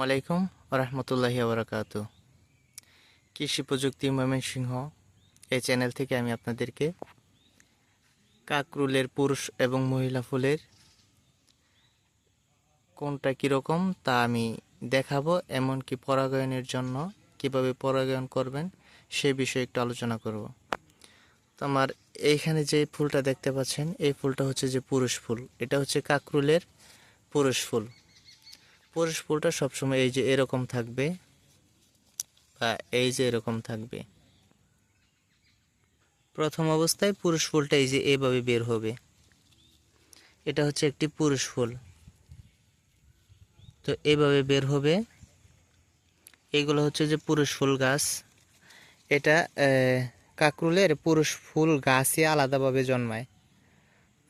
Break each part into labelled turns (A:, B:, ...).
A: আলাইকুম রহমতুল্লাহি ওবরাকাত। কৃষি প্রযুক্তি ময়মনসিংহ এই চ্যানেল থেকে আমি আপনাদেরকে কাকরুলের পুরুষ এবং মহিলা ফুলের কোনটা কীরকম তা আমি দেখাবো, এমনকি পরাগায়নের জন্য কিভাবে পরাগায়ন করবেন সে বিষয়ে একটু আলোচনা করব। তো আমার এইখানে যে ফুলটা দেখতে পাচ্ছেন, এই ফুলটা হচ্ছে যে পুরুষ ফুল। এটা হচ্ছে কাকরুলের পুরুষ ফুল। পুরুষ ফুলটা সবসময় এই যে এরকম থাকবে বা এই যে এরকম থাকবে। প্রথম অবস্থায় পুরুষ ফুলটা এই যে এভাবে বের হবে। এটা হচ্ছে একটি পুরুষ ফুল, তো এভাবে বের হবে। এইগুলো হচ্ছে যে পুরুষ ফুল গাছ। এটা কাকরুলের পুরুষ ফুল গাছই আলাদাভাবে জন্মায়।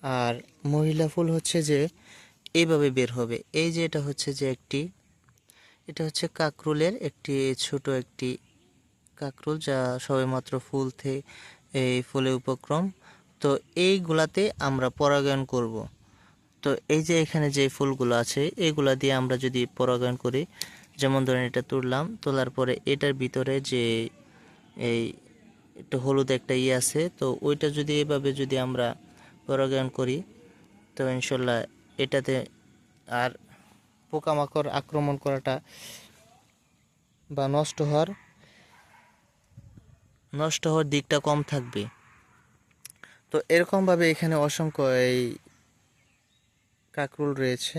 A: আর মহিলা ফুল হচ্ছে যে এইভাবে বের হবে। এই যে এটা হচ্ছে যে এটা হচ্ছে কাকরুলের একটি ছোট একটি কাকরুল, যা সবেমাত্র ফুল থেকে এই ফুলে উপক্রম। তো এইগুলাতে আমরা পরাগায়ন করব। তো এই যে এখানে যে ফুলগুলো আছে, এইগুলা দিয়ে আমরা যদি পরাগায়ন করি, যেমন ধরেন এটা তুললাম, তোলার পরে এটার ভিতরে যে এই একটু হলুদ একটা আছে, তো ওইটা যদি এভাবে যদি আমরা পরাগায়ন করি, তো ইনশাল্লাহ এটাতে আর পোকামাকড় আক্রমণ করাটা বা নষ্ট হওয়ার দিকটা কম থাকবে। তো এরকমভাবে এখানে অসংখ্য এই কাকরুল রয়েছে।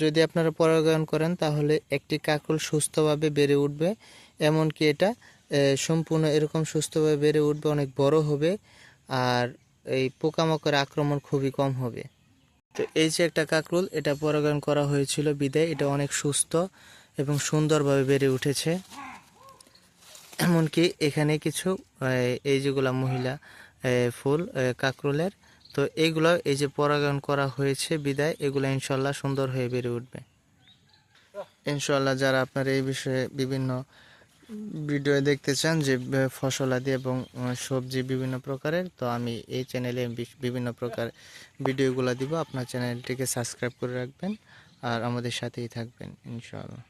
A: যদি আপনারা পরাগায়ন করেন তাহলে একটি কাকরুল সুস্থভাবে বেড়ে উঠবে, এমনকি এটা সম্পূর্ণ এরকম সুস্থভাবে বেড়ে উঠবে, অনেক বড় হবে, আর এই পোকামাকড়ের আক্রমণ খুবই কম হবে। তো এই যে একটা কাকরুল, এটা পরাগায়ন করা হয়েছিল বিদায় এটা অনেক সুস্থ এবং সুন্দরভাবে বেড়ে উঠেছে। এমনকি এখানে কিছু এই যেগুলা মহিলা ফুল কাকরুলের, তো এইগুলো এই যে পরাগায়ন করা হয়েছে বিদায় এগুলো ইনশাল্লাহ সুন্দর হয়ে বেড়ে উঠবে ইনশাল্লাহ। যারা আপনার এই বিষয়ে বিভিন্ন ভিডিও দেখতে চান, যে ফসলাদি এবং সবজি বিভিন্ন প্রকারের, তো আমি এই চ্যানেলে বিভিন্ন প্রকার ভিডিওগুলো দিব। আপনার চ্যানেলটিকে সাবস্ক্রাইব করে রাখবেন আর আমাদের সাথেই থাকবেন ইনশাআল্লাহ।